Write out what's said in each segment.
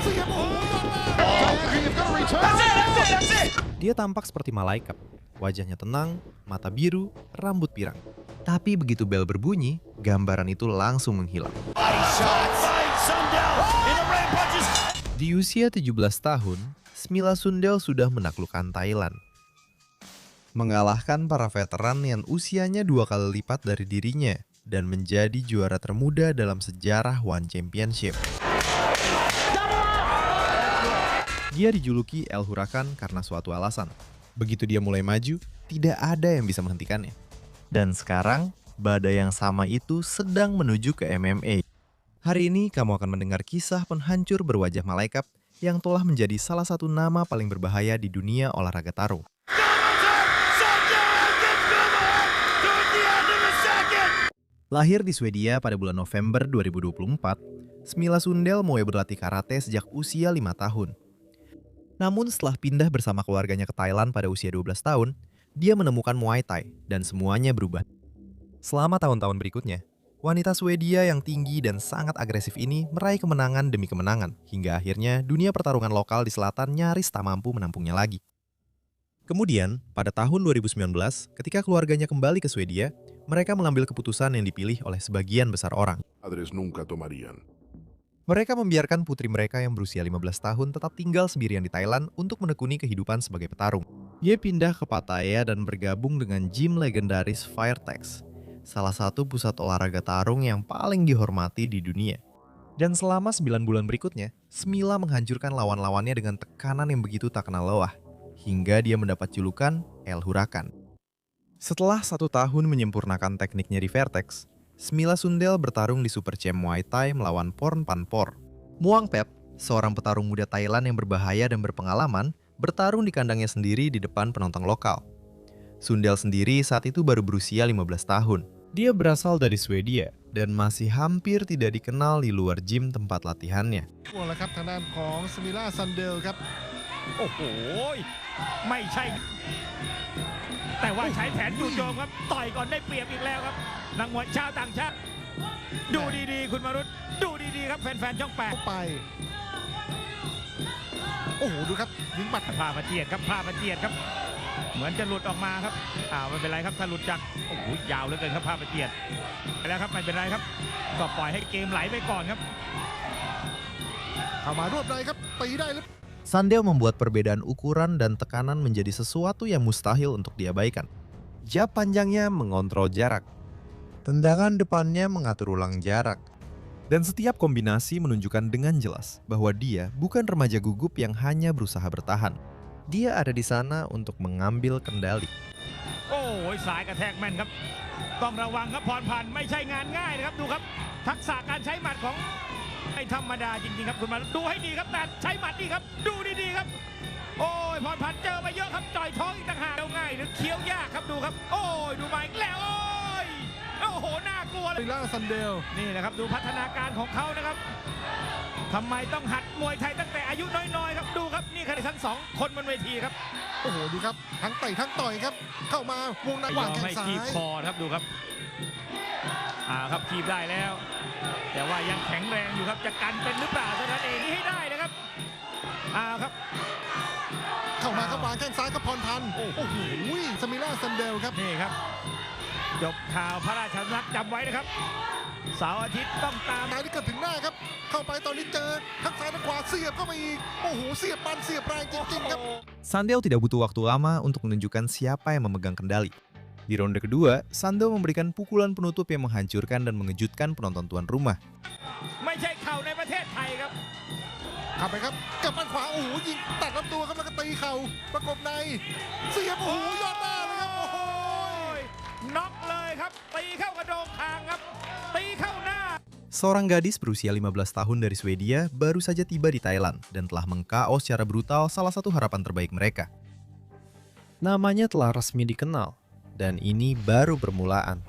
เสียบโอ้โหยอดมาก Diane He's gonna return. Dia tampak seperti malaikat. Wajahnya tenang, mata biru, rambut pirang. Tapi begitu bel berbunyi, gambaran itu langsung menghilang. Di usia 17 tahun, Smila Sundel sudah menaklukkan Thailand. Mengalahkan para veteran yang usianya 2 kali lipat dari dirinya dan menjadi juara termuda dalam sejarah One Championship. Dia dijuluki El Huracan karena suatu alasan. Begitu dia mulai maju, tidak ada yang bisa menghentikannya. Dan sekarang, badai yang sama itu sedang menuju ke MMA. Hari ini kamu akan mendengar kisah penghancur berwajah malaikat yang telah menjadi salah satu nama paling berbahaya di dunia olahraga tarung. Lahir di Swedia pada bulan November 2024, Smila Sundel mulai berlatih karate sejak usia 5 tahun. Namun setelah pindah bersama keluarganya ke Thailand pada usia 12 tahun, dia menemukan Muay Thai dan semuanya berubah. Selama tahun-tahun berikutnya, wanita Swedia yang tinggi dan sangat agresif ini meraih kemenangan demi kemenangan, hingga akhirnya dunia pertarungan lokal di selatan nyaris tak mampu menampungnya lagi. Kemudian, pada tahun 2019, ketika keluarganya kembali ke Swedia, mereka mengambil keputusan yang dipilih oleh sebagian besar orang. Padres nunca tomarían. Mereka membiarkan putri mereka yang berusia 15 tahun tetap tinggal sendirian di Thailand untuk menekuni kehidupan sebagai petarung. Dia pindah ke Pattaya dan bergabung dengan gym legendaris Firetex, salah satu pusat olahraga tarung yang paling dihormati di dunia. Dan selama 9 bulan berikutnya, Smila menghancurkan lawan-lawannya dengan tekanan yang begitu tak kenal lelah, hingga dia mendapat julukan El Huracan. Setelah 1 tahun menyempurnakan tekniknya di Firetex, Smila Sundel bertarung di Super Champ Muay Thai melawan Pornpanpor. Muang Pep, seorang petarung muda Thailand yang berbahaya dan berpengalaman, bertarung di kandangnya sendiri di depan penonton lokal. Sundel sendiri saat itu baru berusia 15 tahun. Dia berasal dari Swedia dan masih hampir tidak dikenal di luar gym tempat latihannya. โอ้แล้วครับทางด้านของสมิล่าซันเดลครับ โอ้โหไม่ใช่ แต่ว่าใช้แผนจู่โจมครับต่อยก่อนได้เปรียบอีกแล้วครับนักมวยชาวต่างชาติดูดีๆคุณมารุตดูดีๆครับแฟนๆช่องแปด เข้าไปโอ้โหดูครับยิงหมัด ผ้าประเจียดครับผ้าประเจียดครับเหมือนจะหลุดออกมาครับไม่เป็นไรครับถ้าหลุดจากโอ้โหยาวเหลือเกินครับผ้าประเจียดไปแล้วครับไม่เป็นไรครับก็ปล่อยให้เกมไหลไปก่อนครับ เข้ามารวบในครับตีได้หรือ Sundel membuat perbedaan ukuran dan tekanan menjadi sesuatu yang mustahil untuk diabaikan. Jab panjangnya mengontrol jarak. Tendangan depannya mengatur ulang jarak. Dan setiap kombinasi menunjukkan dengan jelas bahwa dia bukan remaja gugup yang hanya berusaha bertahan. Dia ada di sana untuk mengambil kendali. โอ้ยสายกระแทกแม่นครับต้องระวังครับพรพันธ์ไม่ใช่งานง่ายนะครับดูครับทักษะการใช้หมัดของไม่ธรรมดาจริงๆครับคุณมาดูให้ดีครับแต่ใช้หมัดดีครับดูดีๆครับโอ้ยพรพันธ์เจอไปเยอะครับจ่อยท้องอีกต่างหากเคี้ยวง่ายหรือเคี้ยวยากครับดูครับโอ้ยดูมาอีกแล้วโอ้โหน่ากลัว ส เลย มิล่าซันเดล นี่แหละครับดูพัฒนาการของเขานะครับทำไมต้องหัดมวยไทยตั้งแต่อายุน้อยๆครับดูครับนี่คือทั้งสองคนบนเวทีครับ โอ้โหดูครับทั้งเตะทั้งต่อยครับเข้ามาวงในวางแข้ง ไม่ ซ้า คีบ ย คอครับดูครับครับคีบได้แล้ว แต่ว่ายังแข็งแรงอยู่ครับจะกันเป็นหรือเปล่าเท่านั้นเองนี่ให้ได้นะครับครับ เข้ามาครับวางแข้งซ้ายครับพรพันธ์โอ้โหสมิล่าซันเดลครับ นี่ครับจบข่าวพระราชสำนักจำไว้นะครับเสาร์อาทิตย์ต้องตาม นายนี่เกิดถึงหน้าครับเข้าไปตอนนี้เจอทั้งซ้ายทั้งขวาเสียบเข้าไปอีกโอ้โหเสียบมันเสียบแรงจริงๆครับ Sundel tidak butuh waktu lama untuk menunjukkan siapa yang memegang kendali. Di ronde kedua, Sundel memberikan pukulan penutup yang menghancurkan dan mengejutkan penonton tuan rumah. ไม่ใช่เข่าในประเทศไทยครับ เข้าไปครับกับมันขวาโอ้โหยิงตัดลำตัวครับแล้วก็ตีเข่าประกบในเสียบโอ้โหยอดมากเลยครับโอ้โห น็อกเลยครับตีเข้ากระโดงคางครับตีเข้าหน้า Seorang gadis berusia 15 tahun dari Swedia baru saja tiba di Thailand dan telah meng-KO secara brutal salah satu harapan terbaik mereka. Namanya telah resmi dikenal, dan ini baru permulaan.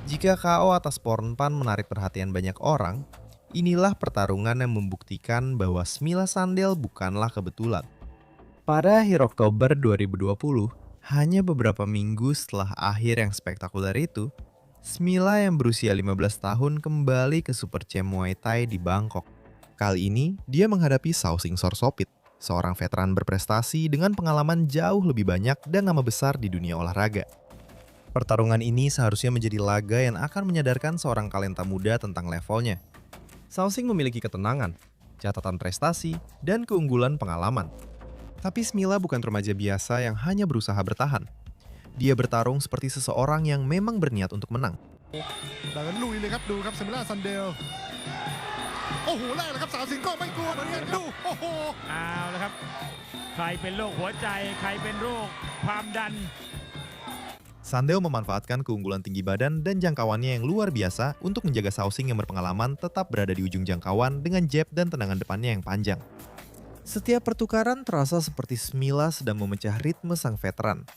Jika KO atas Pornpan menarik perhatian banyak orang, inilah pertarungan yang membuktikan bahwa Smila Sundel bukanlah kebetulan. Pada akhir Oktober 2020, hanya beberapa minggu setelah akhir yang spektakuler itu, Smila yang berusia 15 tahun kembali ke Super Champ Muay Thai di Bangkok. Kali ini, dia menghadapi Sausing Sorsopit, seorang veteran berprestasi dengan pengalaman jauh lebih banyak dan nama besar di dunia olahraga. Pertarungan ini seharusnya menjadi laga yang akan menyadarkan seorang talenta muda tentang levelnya. Sausing memiliki ketenangan, catatan prestasi, dan keunggulan pengalaman. Tapi Smila bukan remaja biasa yang hanya berusaha bertahan. Dia bertarung seperti seseorang yang memang berniat untuk menang. เดินลุยเลยครับดูครับสมิล่าซันเดลโอ้โหแรกเลยครับสาวสิงห์ก็ไม่กลัวเหมือนกันดูโอ้โห เอาละครับใครเป็นโรคหัวใจใครเป็นโรคความดัน Sandel memanfaatkan keunggulan tinggi badan dan jangkauannya yang luar biasa untuk menjaga Sausing yang berpengalaman tetap berada di ujung jangkauan dengan jab dan tendangan depannya yang panjang. Setiap pertukaran terasa seperti Smila sedang memecah ritme sang veteran,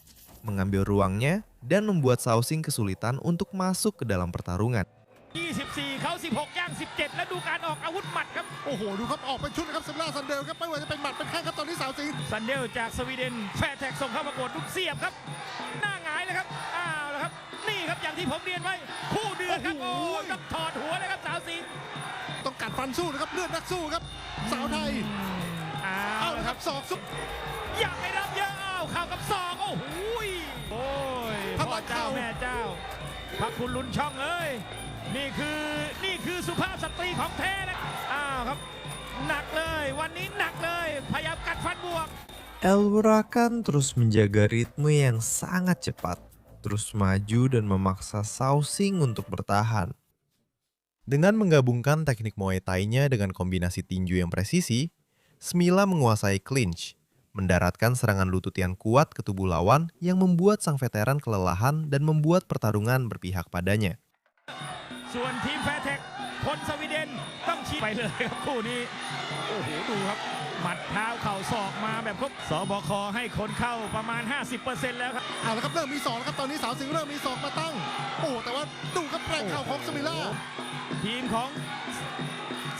mengambil ruangnya dan membuat Sausing kesulitan untuk masuk ke dalam pertarungan. 24เขา16ย่าง17แล้วดูการออกอาวุธหมัดครับ โอ้โหดูครับออกเป็นชุดนะครับสมิล่าซันเดลครับไม่ว่าจะเป็นหมัดเป็นแข้งครับตอนนี้สาวสิงห์ ซันเดลจากสวีเดนแฟร์แท็กส่งเข้าประกวดลูกเสียบครับหน้าหงายเลยครับอ้าวแล้วครับนี่ครับอย่างที่ผมเรียนไว้คู่เดือดครับโอ้ยต้องถอดหัวเลยครับสาวสิงห์ ต้องกัดฟันสู้นะครับเลือดนักสู้ครับสาวไทย อ้า เอา ว ละ นะ ค ค รั รั บบ ศอกซุป อยากให้รับเยอะอ้าวเข่ากับศอกโอ้โหโอ้ย พลั พ่อง เจ้า เข่า แม่เจ้าพระคุณลุ้นช่องเอ้ยนี่คือสุภาพสตรีของแท้นะอ้าวครับหนักเลยวันนี้หนักเลยพยายามกัดฟันบวก Elwurakan terus menjaga ritme yang sangat cepat, terus maju dan memaksa Sausing untuk bertahan. Dengan menggabungkan teknik Muay Thai-nya dengan kombinasi tinju yang presisi, Smila menguasai clinch, mendaratkan serangan lutut yang kuat ke tubuh lawan yang membuat sang veteran kelelahan dan membuat pertarungan berpihak padanya. ส่วนทีมแฟร์เทคคนสวีเดนต้องชี้ไปเลยครับคู่นี้โอ้โหดูครับหมัดเท้าเข่าศอกมาแบบครบสบคให้คนเข้าประมาณ 50% แล้วครับ เอาละครับเริ่มมีศอกแล้วครับตอนนี้สาวสิงห์เริ่มมีศอกมาตั้งโอ้แต่ว่าดูครับแรงเข่าของสมิล่า ทีมของ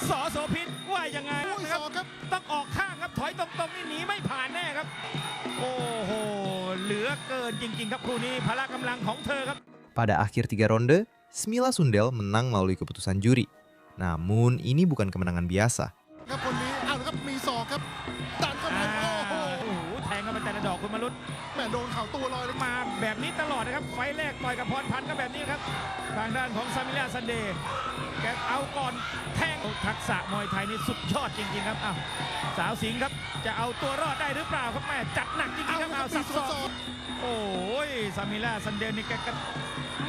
สโสพิษว่ายังไง โอ้ย นะ ศ ครับ อกครับ ต้องออกข้างครับถอยตรงๆนี่หนีไม่ผ่านแน่ครับโอ้โหเหลือเกินจริงๆครับคู่นี้พละกำลังของเธอครับ Pada akhir 3 ronde, Smila Sundel menang melalui keputusan juri. Namun, ini bukan kemenangan biasa. ครับคนนี้เอาละครับมีศอกครับดันเข้าไปโอ้โห โอ้โหแทงเข้าไปแต่ละดอกคุณมรุต แม่โดนเข่าตัวลอยเลย มาแบบนี้ตลอดนะครับไฟล์แรกต่อยกับพรพันธ์ก็แบบนี้ครับทางด้านของซามิล่าซันเดย์แกเอาก่อนแทงทักษะมวยไทยนี่สุดยอดจริงๆครับอ้าวสาวสิงห์ครับจะเอาตัวรอดได้หรือเปล่าครับแม่จัดหนักจริงๆครับเอาสับสอกโอ้ยซามิล่าซันเดย์นี่แกก็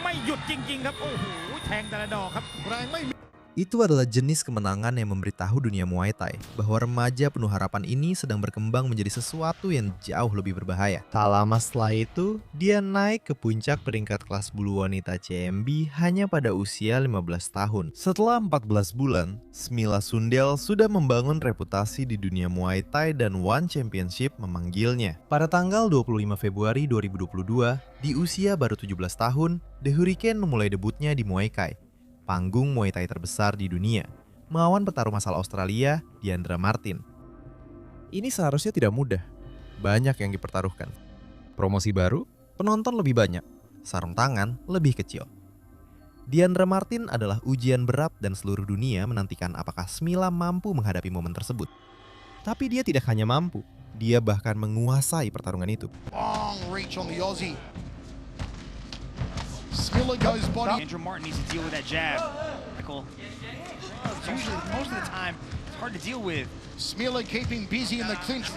ไม่หยุดจริงๆครับโอ้โหแทงแต่ละดอกครับ แรงไม่มี Itu adalah jenis kemenangan yang memberitahu dunia Muay Thai bahwa remaja penuh harapan ini sedang berkembang menjadi sesuatu yang jauh lebih berbahaya. Tak lama setelah itu, dia naik ke puncak peringkat kelas bulu wanita CMB hanya pada usia 15 tahun. Setelah 14 bulan, Smila Sundel sudah membangun reputasi di dunia Muay Thai dan One Championship memanggilnya. Pada tanggal 25 Februari 2022, di usia baru 17 tahun, The Hurricane memulai debutnya di Muay Thai, panggung Muay Thai terbesar di dunia, melawan petarung asal Australia, Diandra Martin. Ini seharusnya tidak mudah. Banyak yang dipertaruhkan. Promosi baru, penonton lebih banyak, sarung tangan lebih kecil. Diandra Martin adalah ujian berat dan seluruh dunia menantikan apakah Smila mampu menghadapi momen tersebut. Tapi dia tidak hanya mampu, dia bahkan menguasai pertarungan itu. Long reach on the Aussie. Smilla goes body. Andrew Martin needs to deal with that jab. It's usually, most of the time, it's hard to deal with. Smilla keeping busy in the clinch.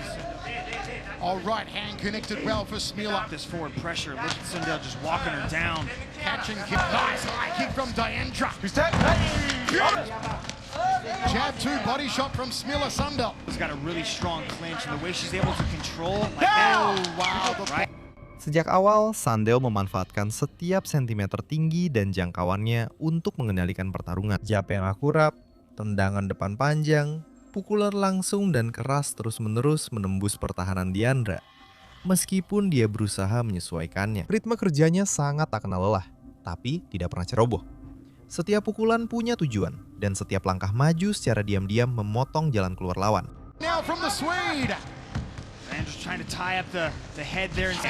All right hand connected well for Smilla. This forward pressure, look at Sundell just walking her down. Catch and kick. Nice high kick from Diandra. Jab two, body shot from Smilla Sundell. She's got a really strong clinch, and the way she's able to control like that. Oh, wow. Right? Sejak awal, Sandel memanfaatkan setiap sentimeter tinggi dan jangkauannya untuk mengendalikan pertarungan. Jab yang akurat, tendangan depan panjang, pukulan langsung dan keras terus-menerus menembus pertahanan Diandra. Meskipun dia berusaha menyesuaikannya. Ritme kerjanya sangat tak kenal lelah, tapi tidak pernah ceroboh. Setiap pukulan punya tujuan, dan setiap langkah maju secara diam-diam memotong jalan keluar lawan. Now from the Swede. And just trying to tie up the head there. And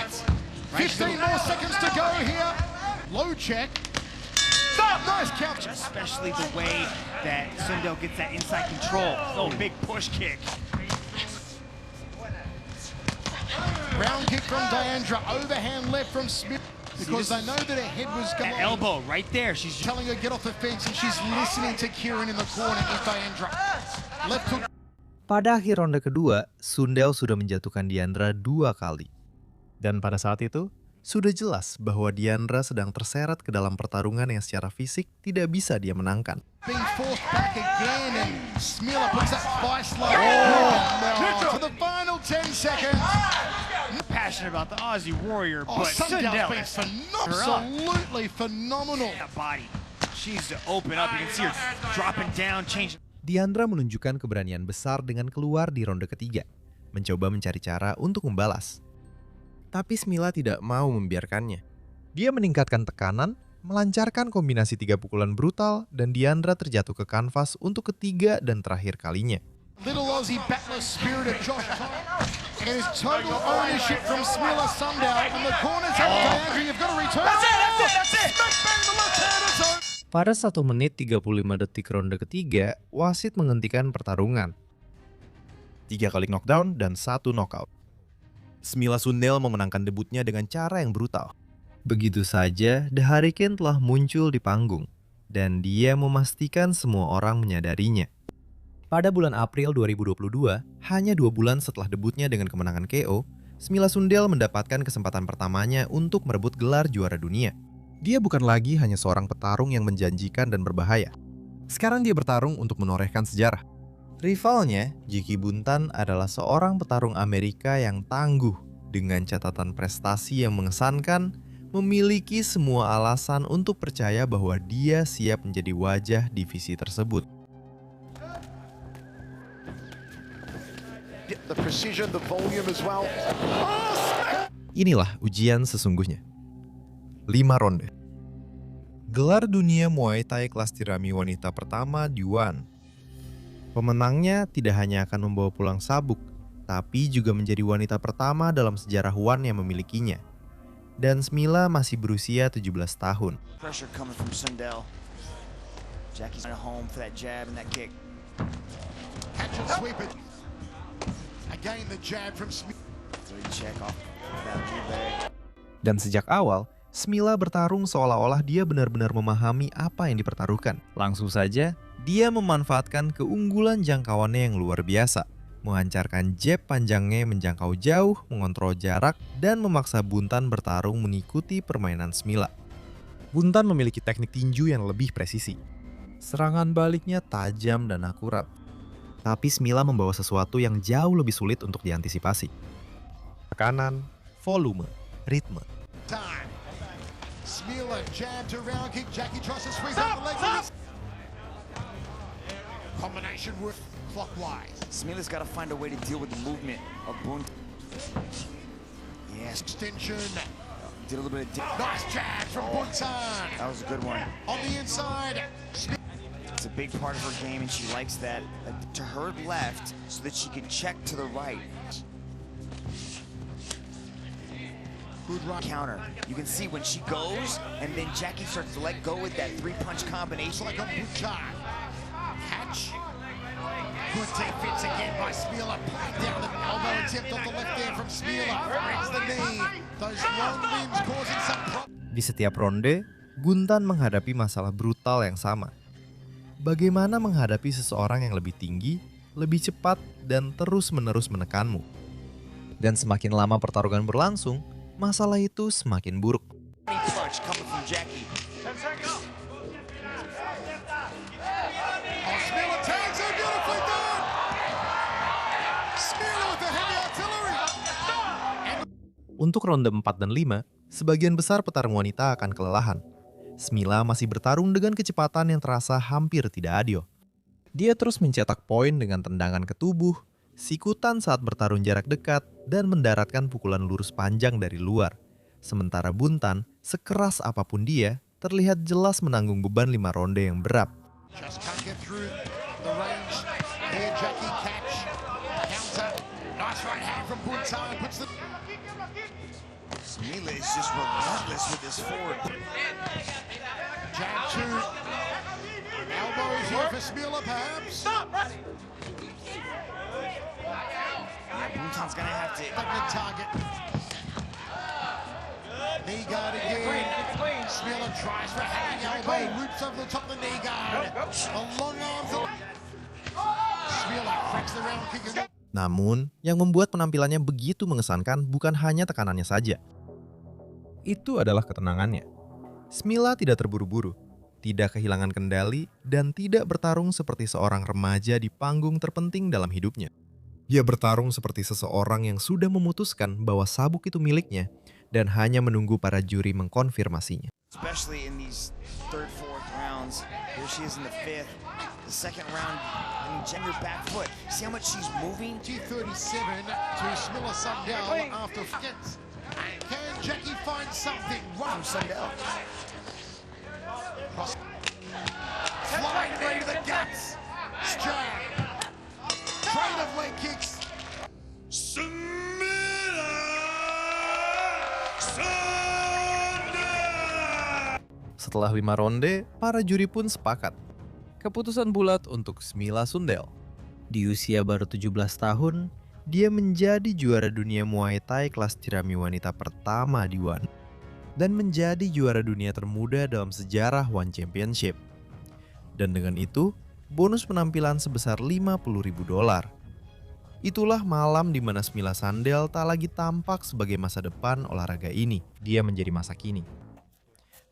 15 more seconds to go here. Low check. Nice counter. Especially the way that Sundel gets that inside control. Oh, big push kick. Round kick from Diandra. Overhand left from Smith. Because they know that her head was That going. elbow right there. She's Telling her get off the fence, and she's listening to Kieran in the corner with Diandra. Left hook. Pada akhir ronde kedua, Sundel sudah menjatuhkan Diandra 2 kali. Dan pada saat itu, sudah jelas bahwa Diandra sedang terseret ke dalam pertarungan yang secara fisik tidak bisa dia menangkan. Being forced back again, and Smilla puts that vice line. To the final 10 seconds. passionate about the Aussie Warrior, Oh, but Sundel's Sundel been absolutely phenomenal. that body. She's to open up. You can see her dropping down, changing. Diandra menunjukkan keberanian besar dengan keluar di ronde ketiga, mencoba mencari cara untuk membalas. Tapi Smilla tidak mau membiarkannya. Dia meningkatkan tekanan, melancarkan kombinasi 3 pukulan brutal, dan Diandra terjatuh ke kanvas untuk ketiga dan terakhir kalinya. Little Aussie battler spirit of Josh Thomas. And his total ownership from Smilla Sundel. And the corners have Diandra. You've got to return. That's it. Smack bang the left-hander zone. Pada 1 menit 35 detik ronde ketiga, wasit menghentikan pertarungan. 3 kali knockdown dan 1 knockout. Smilla Sundel memenangkan debutnya dengan cara yang brutal. Begitu saja, The Hurricane telah muncul di panggung, dan dia memastikan semua orang menyadarinya. Pada bulan April 2022, hanya 2 bulan setelah debutnya dengan kemenangan KO, Smilla Sundel mendapatkan kesempatan pertamanya untuk merebut gelar juara dunia. Dia bukan lagi hanya seorang petarung yang menjanjikan dan berbahaya. Sekarang dia bertarung untuk menorehkan sejarah. Rivalnya, Jiki Buntan adalah seorang petarung Amerika yang tangguh dengan catatan prestasi yang mengesankan, memiliki semua alasan untuk percaya bahwa dia siap menjadi wajah divisi tersebut. The precision, the volume as well. Inilah ujian sesungguhnya. 5 ronde. Gelar dunia Muay Thai kelas tirami wanita pertama di One. Pemenangnya tidak hanya akan membawa pulang sabuk, tapi juga menjadi wanita pertama dalam sejarah One yang memilikinya. Dan Smilla masih berusia 17 tahun. Pressure coming from Sundel. Jackie's at home for that jab and that kick. Catch and sweep it. Again, the jab from Smith. So you check off that move there. Dan sejak awal, Smilla bertarung seolah-olah dia benar-benar memahami apa yang dipertaruhkan. Langsung saja, dia memanfaatkan keunggulan jangkauannya yang luar biasa, menghancarkan jab panjangnya menjangkau jauh, mengontrol jarak, dan memaksa Buntan bertarung mengikuti permainan Smilla. Buntan memiliki teknik tinju yang lebih presisi. Serangan baliknya tajam dan akurat. Tapi Smilla membawa sesuatu yang jauh lebih sulit untuk diantisipasi. Tekanan, volume, ritme. Time. Smilla jab to round kick. Jackie tries to squeeze out the legs. Combination work clockwise. Smilla's got to find a way to deal with the movement of Boone. Yes, Extension. did a little bit of Nice jab from Buntan. That was a good one. On the inside. It's a big part of her game, and she likes that to her left so that she can check to the right. Good run. Counter. You can see when she goes, and then Jackie starts to let go with that 3-punch It's combination. like a Buntan. Catch. Good defense again by Smilla. Playing down the elbow attempt off the left there from Smilla. Brings the knee. Those long limbs causing some problems. Di setiap ronde, Buntan menghadapi masalah brutal yang sama. Bagaimana menghadapi seseorang yang lebih tinggi, lebih cepat, dan terus-menerus menekanmu. Dan semakin lama pertarungan berlangsung, masalah itu semakin buruk. Punch coming from Jackie. Oh, Smilla tags her beautifully done. Smilla with the heavy artillery. Untuk ronde 4 dan 5, sebagian besar petarung wanita akan kelelahan. Smilla masih bertarung dengan kecepatan yang terasa hampir tidak adil. Dia terus mencetak poin dengan tendangan ke tubuh, sikutan saat bertarung jarak dekat, dan mendaratkan pukulan lurus panjang dari luar. Sementara Buntan, sekeras apapun dia, terlihat jelas menanggung beban 5 ronde yang berat. Just can't get through the range. Here, Jackie catch. Counter. Nice right hand from Buntan. Puts the... Smilla is just relentless with his forward. Jab two. Elbows here for Smila, perhaps. Yeah, Boonton's gonna have to. Mid target. Knee guard again. Smila tries for a hanging elbow. Loops over the top of the knee guard. The long arms. Smila cracks the round kick again. Namun, yang membuat penampilannya begitu mengesankan bukan hanya tekanannya saja. Itu adalah ketenangannya. Smila tidak terburu-buru, tidak kehilangan kendali, dan tidak bertarung seperti seorang remaja di panggung terpenting dalam hidupnya. Dia bertarung seperti seseorang yang sudah memutuskan bahwa sabuk itu miliknya dan hanya menunggu para juri mengkonfirmasinya. Especially in these third, fourth rounds. Here she is in the fifth. The second round, gender back foot. See how much she's moving? T37 to Smila Sundell after gets. Can Jackie find something? From Sundell. Flying right to the guts. Strap. Trade of leg kicks. Setelah 5 ronde, para juri pun sepakat. Keputusan bulat untuk Smila Sundell. Di usia baru 17 tahun, dia menjadi juara dunia Muay Thai kelas tirami wanita pertama di ONE dan menjadi juara dunia termuda dalam sejarah ONE Championship. Dan dengan itu, bonus penampilan sebesar $50.000. Itulah malam di mana Smila Sundell tak lagi tampak sebagai masa depan olahraga ini. Dia menjadi masa kini.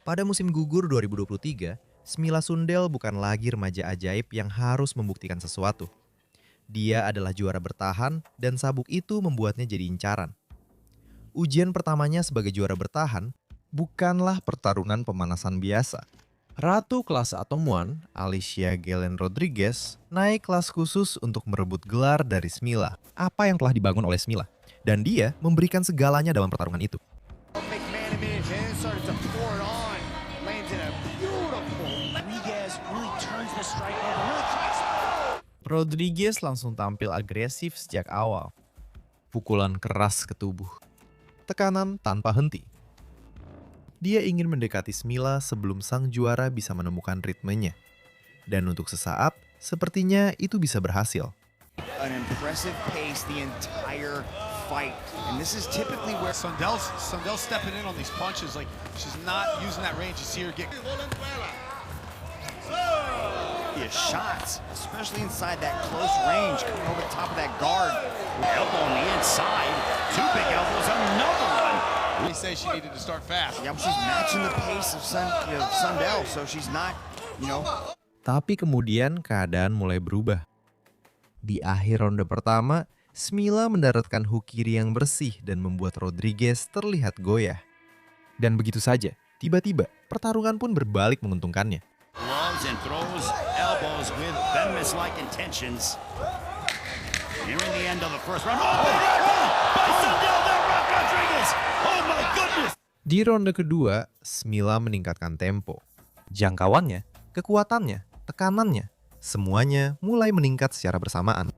Pada musim gugur 2023, Smila Sundell bukan lagi remaja ajaib yang harus membuktikan sesuatu. Dia adalah juara bertahan dan sabuk itu membuatnya jadi incaran. Ujian pertamanya sebagai juara bertahan bukanlah pertarungan pemanasan biasa. Ratu kelas Atom One, Alicia Galen Rodriguez, naik kelas khusus untuk merebut gelar dari Smila. Apa yang telah dibangun oleh Smila? Dan dia memberikan segalanya dalam pertarungan itu. Rodriguez langsung tampil agresif sejak awal. Pukulan keras ke tubuh. Tekanan tanpa henti. Dia ingin mendekati Smila sebelum sang juara bisa menemukan ritmenya. Dan untuk sesaat, sepertinya itu bisa berhasil. An impressive pace the entire fight. And this is typically where Sundell's stepping in on these punches. Like, she's not using that range. You see her get... yeah, shots, especially inside that close range, coming over the top of that guard. Elbow on the inside, two big elbows, another one. They say she needed to start fast. Yeah, she's matching the pace of Sundell, so she's not, Tapi kemudian keadaan mulai berubah. Di akhir ronde pertama, Smila mendaratkan hook kiri yang bersih dan membuat Rodriguez terlihat goyah. Dan begitu saja, tiba-tiba pertarungan pun berbalik menguntungkannya. Gloves and throws elbows with venomous-like intentions. Nearing the end of the first round. Oh, by Sundell, there, Rodriguez! Oh my goodness! Di ronde kedua, Smila meningkatkan tempo. Jangkauannya, kekuatannya, tekanannya, semuanya mulai meningkat secara bersamaan.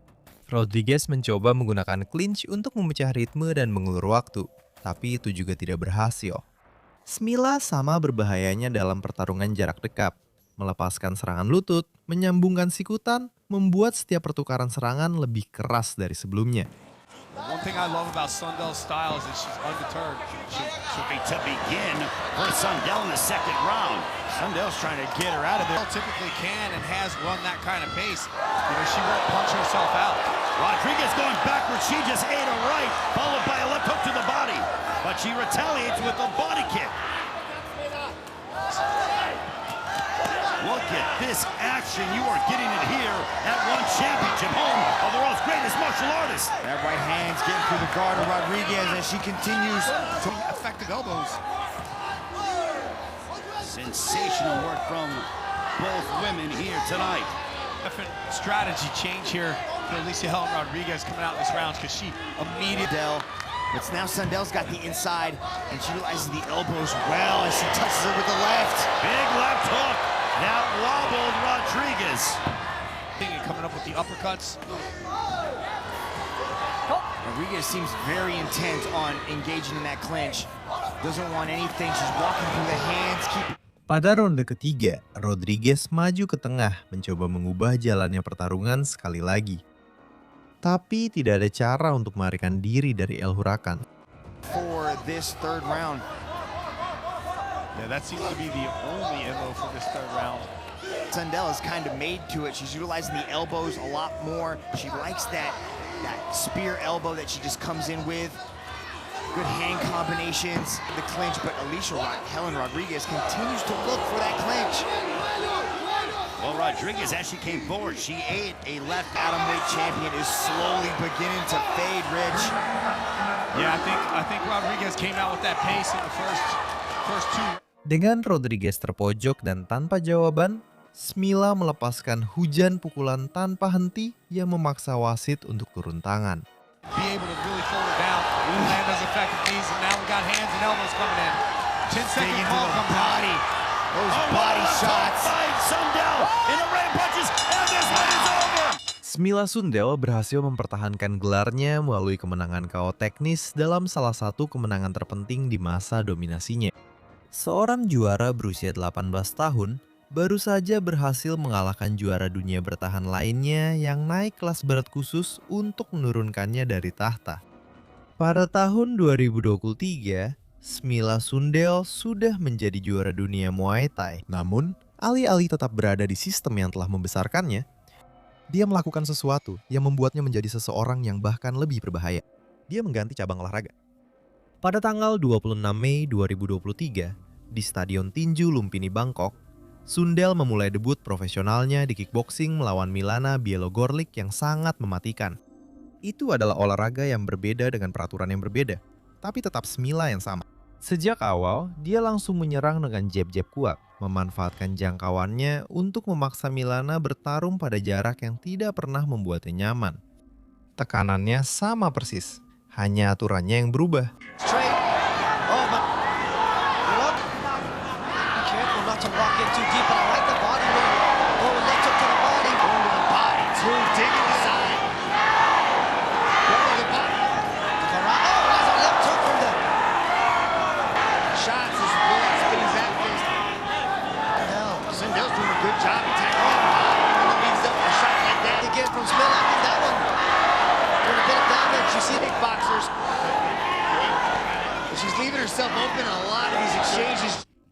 Rodriguez mencoba menggunakan clinch untuk memecah ritme dan mengulur waktu, tapi itu juga tidak berhasil. Smila sama berbahayanya dalam pertarungan jarak dekat. Melepaskan serangan lutut, menyambungkan sikutan, membuat setiap pertukaran serangan lebih keras dari sebelumnya. One thing I love about Sundell's style is that she's undeterred. To begin for Sundell in the second round. Sundell's trying to get her out of there. Typically can and has run that kind of pace. She won't punch herself out. Rodriguez going backwards. She just ate a right, followed by a left hook to the body. But she retaliates with a body kick. Look at this action. You are getting it here at ONE Championship, home of the world's greatest martial artist. that right hand's getting through the guard of Rodriguez as she continues to Effective elbows. Sensational work from both women here tonight. Different strategy change here for Alicia Helen Rodriguez coming out in this round because she immediately... Sundell. But now Sundell's got the inside, and she utilizes the elbows well as she touches it with the left. Big left hook. That wobbled Rodriguez. Coming up with the uppercuts. Rodriguez seems very intent on engaging in that clinch. Doesn't want anything. She's walking through the hands. Pada ronde ketiga, Rodriguez maju ke tengah mencoba mengubah jalannya pertarungan sekali lagi. Tapi tidak ada cara untuk melarikan diri dari El Huracan. For this third round. Yeah, that seems to be the only MO for this third round. Sundell is kind of made to it. She's utilizing the elbows a lot more. She likes that spear elbow that she just comes in with. Good hand combinations, the clinch, but Helen Rodriguez continues to look for that clinch. Well, Rodriguez actually came forward. She ate A left atomweight champion is slowly beginning to fade, Rich. Yeah, I think Rodriguez came out with that pace in the first two. Dengan Rodriguez terpojok dan tanpa jawaban, Smila melepaskan hujan pukulan tanpa henti yang memaksa wasit untuk turun tangan. Be able to really fold it down. Land those effective knees, and now we got hands and elbows coming in. 10-second call comes out. Those body shots. Sundell in the rain punches, and this one is over. Smila Sundell berhasil mempertahankan gelarnya melalui kemenangan KO teknis dalam salah satu kemenangan terpenting di masa dominasinya. Seorang juara berusia 18 tahun baru saja berhasil mengalahkan juara dunia bertahan lainnya yang naik kelas berat khusus untuk menurunkannya dari tahta. Pada tahun 2023, Smila Sundell sudah menjadi juara dunia Muay Thai. Namun, alih-alih tetap berada di sistem yang telah membesarkannya, dia melakukan sesuatu yang membuatnya menjadi seseorang yang bahkan lebih berbahaya. Dia mengganti cabang olahraga. Pada tanggal 26 Mei 2023, di Stadion Tinju Lumpini, Bangkok, Sundell memulai debut profesionalnya di kickboxing melawan Milana Bielogorlic yang sangat mematikan. Itu adalah olahraga yang berbeda dengan peraturan yang berbeda, tapi tetap Smila yang sama. Sejak awal, dia langsung menyerang dengan jab-jab kuat, memanfaatkan jangkauannya untuk memaksa Milana bertarung pada jarak yang tidak pernah membuatnya nyaman. Tekanannya sama persis, hanya aturannya yang berubah.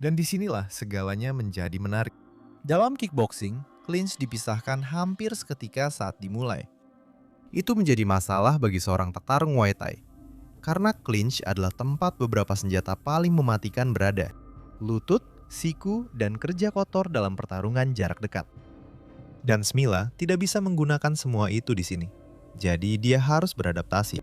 Dan disinilah segalanya menjadi menarik. Dalam kickboxing, clinch dipisahkan hampir seketika saat dimulai. Itu menjadi masalah bagi seorang petarung Muay Thai. Karena clinch adalah tempat beberapa senjata paling mematikan berada. Lutut, siku, dan kerja kotor dalam pertarungan jarak dekat. Dan Smila tidak bisa menggunakan semua itu di sini. Jadi dia harus beradaptasi.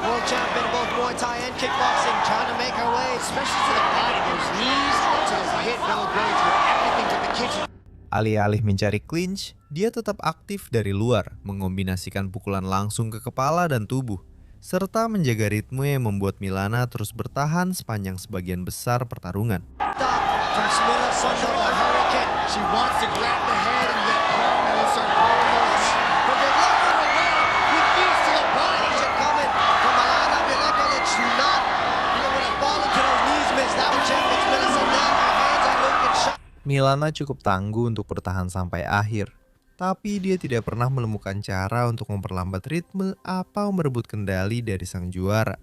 World champion of both Muay Thai and kickboxing, trying to make her way, especially to the body, those knees, to the hit, Bielogorlic with everything with the kitchen. Alih-alih mencari clinch, dia tetap aktif dari luar, mengombinasikan pukulan langsung ke kepala dan tubuh, serta menjaga ritme yang membuat Milana terus bertahan sepanjang sebagian besar pertarungan. From Smila Sundell, the hurricane. She wants to grab the head and let palm and start rolling those. But they're looking away with knees to the body. Coming from Milana Bielogorlic. Do not, when I fall into those knees, miss. That was champion Smila Sundell. Her hands are looking sharp. Milana cukup tangguh untuk bertahan sampai akhir. Tapi dia tidak pernah menemukan cara untuk memperlambat ritme atau merebut kendali dari sang juara.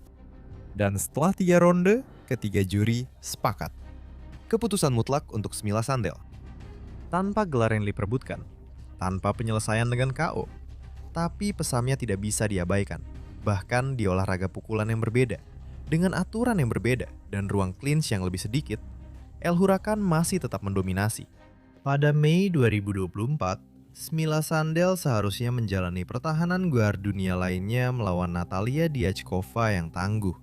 Dan setelah 3 ronde, ketiga juri sepakat. Keputusan mutlak untuk Smila Sundell. Tanpa gelar yang diperebutkan, tanpa penyelesaian dengan KO. Tapi pesannya tidak bisa diabaikan. Bahkan di olahraga pukulan yang berbeda, dengan aturan yang berbeda dan ruang clinch yang lebih sedikit, El Huracan masih tetap mendominasi. Pada Mei 2024, Smila Sundell seharusnya menjalani pertahanan gelar dunia lainnya melawan Natalia Diachkova yang tangguh.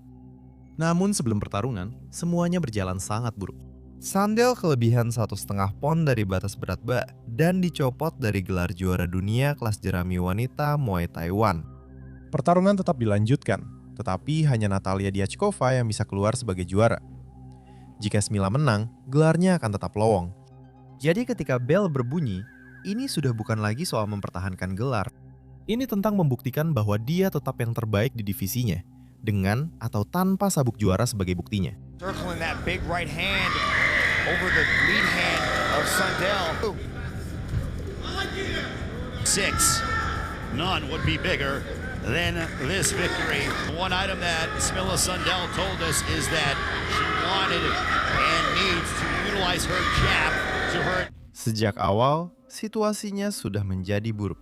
Namun sebelum pertarungan, semuanya berjalan sangat buruk. Sundell kelebihan 1,5 pon dari batas berat bak dan dicopot dari gelar juara dunia kelas jerami wanita Muay Thai 1. Pertarungan tetap dilanjutkan, Tetapi hanya Natalia Diachkova yang bisa keluar sebagai juara. Jika Smila menang, gelarnya akan tetap lowong. Jadi ketika bel berbunyi, ini sudah bukan lagi soal mempertahankan gelar. Ini tentang membuktikan bahwa dia tetap yang terbaik di divisinya, dengan atau tanpa sabuk juara sebagai buktinya. Circling that big right hand over the lead hand of Sundell. 6. None would be bigger than this victory. One item that Smilla Sundell told us is that she wanted and needs to utilize her jab to her. Sejak awal, situasinya sudah menjadi buruk.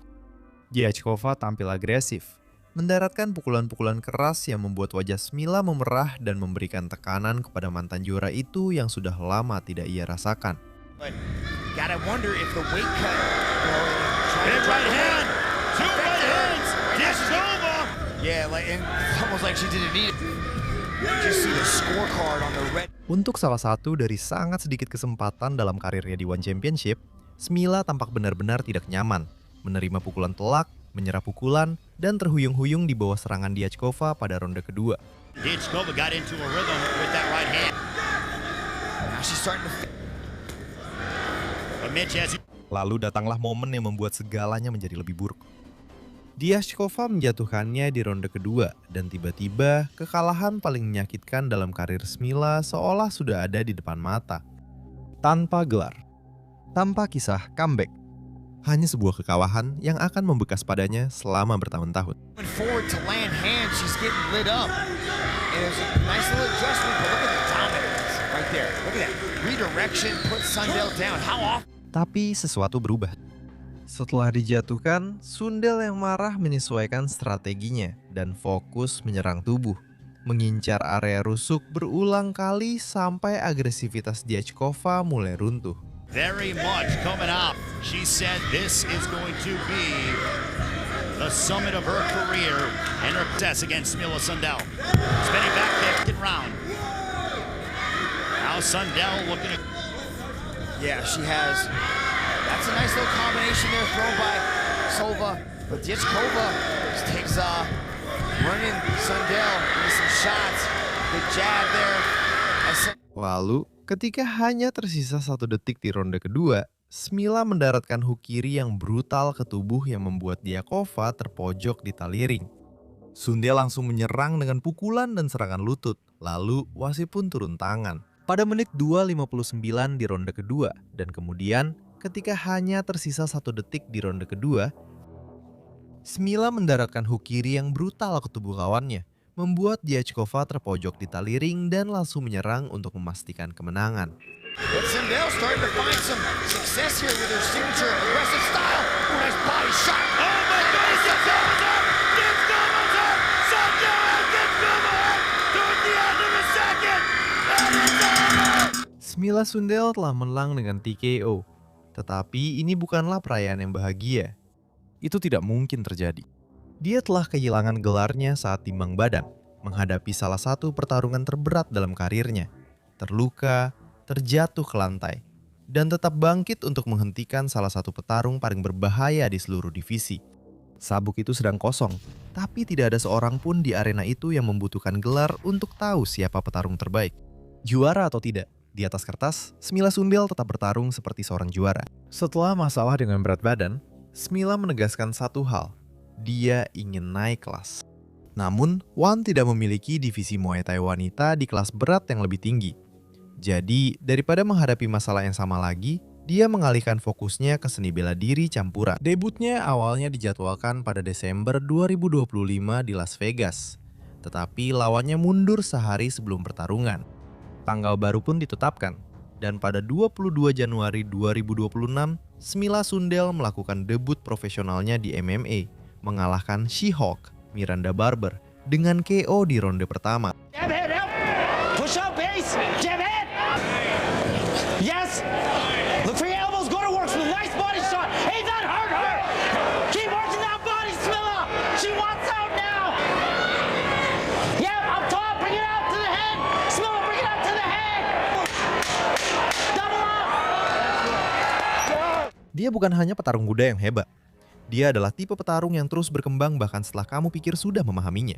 Diachkova tampil agresif, mendaratkan pukulan-pukulan keras yang membuat wajah Smila memerah dan memberikan tekanan kepada mantan juara itu yang sudah lama tidak ia rasakan. But gotta wonder if the weight cut. Big right hand, 2 right hands, Diachkova. Yeah, like and it's almost like she didn't need it. You just see the scorecard on the red. Untuk salah satu dari sangat sedikit kesempatan dalam karirnya di One Championship, Smila tampak benar-benar tidak nyaman, menerima pukulan telak, menyerah pukulan, dan terhuyung-huyung di bawah serangan Diachkova pada ronde kedua. Diachkova got into a rhythm with that right hand. Now she's starting to. But Mitch has Lalu datanglah momen yang membuat segalanya menjadi lebih buruk. Diachkova menjatuhkannya di ronde kedua, dan tiba-tiba kekalahan paling menyakitkan dalam karir Smila seolah sudah ada di depan mata. Tanpa gelar, tanpa kisah comeback, hanya sebuah kekalahan yang akan membekas padanya selama bertahun-tahun. Going forward to land hands, she's getting lit up. And there's a nice little adjustment, but look at the dominance right there. Look at that redirection, put Sundell down. How often? Tapi sesuatu berubah. Setelah dijatuhkan, Sundell yang marah menyesuaikan strateginya dan fokus menyerang tubuh, mengincar area rusuk berulang kali sampai agresivitas Diachkova mulai runtuh. very much coming up. She said this is going to be the summit of her career and her success against Smilla Sundell. Spinning back kick round. Now Sundell looking at. Yeah, she has. That's a nice little combination there thrown by Sova. But Diachkova just takes running Sundell with some shots. Good jab there. Lalu, ketika hanya tersisa 1 detik di ronde kedua, Smilla mendaratkan hook kiri yang brutal ke tubuh yang membuat Diachkova terpojok di tali ring. Sundell langsung menyerang dengan pukulan dan serangan lutut, lalu wasit pun turun tangan. Pada menit 2:59 di ronde kedua, dan kemudian ketika hanya tersisa 1 detik di ronde kedua, Smilla mendaratkan hook kiri yang brutal ke tubuh lawannya, membuat Diachkova terpojok di tali ring dan langsung menyerang untuk memastikan kemenangan. But Sundell starting to find some success here with her signature aggressive style. Ooh, nice body shot. Oh my goodness, Diachkova's up! Diachkova's up! Sundell has Diachkova up towards the end of the second! And it's over! Smilla Sundell telah menang dengan TKO. Tetapi ini bukanlah perayaan yang bahagia. Itu tidak mungkin terjadi. Dia telah kehilangan gelarnya saat timbang badan, menghadapi salah satu pertarungan terberat dalam karirnya, terluka, terjatuh ke lantai, dan tetap bangkit untuk menghentikan salah satu petarung paling berbahaya di seluruh divisi. Sabuk itu sedang kosong, tapi tidak ada seorang pun di arena itu yang membutuhkan gelar untuk tahu siapa petarung terbaik. Juara atau tidak, di atas kertas, Smilla Sundell tetap bertarung seperti seorang juara. Setelah masalah dengan berat badan, Smilla menegaskan satu hal, dia ingin naik kelas. Namun, One tidak memiliki divisi Muay Thai wanita di kelas berat yang lebih tinggi. Jadi, daripada menghadapi masalah yang sama lagi, dia mengalihkan fokusnya ke seni bela diri campuran. Debutnya awalnya dijadwalkan pada Desember 2025 di Las Vegas. Tetapi lawannya mundur sehari sebelum pertarungan. Tanggal baru pun ditetapkan. Dan pada 22 Januari 2026, Smilla Sundell melakukan debut profesionalnya di MMA, mengalahkan She-Hulk, Miranda Barber, dengan KO di ronde pertama. Jab head up. Push up base. Jab head. Yes. Look for your elbows. Go to work. Nice body shot. Hey, that hurt her. Keep working that body, Smilla. She wants out now. Yeah, up top. Bring it out to the head. Smilla, bring it out to the head. Double up. Dia bukan hanya petarung muda yang hebat. Dia adalah tipe petarung yang terus berkembang bahkan setelah kamu pikir sudah memahaminya.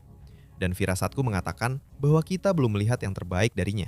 dan firasatku mengatakan bahwa kita belum melihat yang terbaik darinya.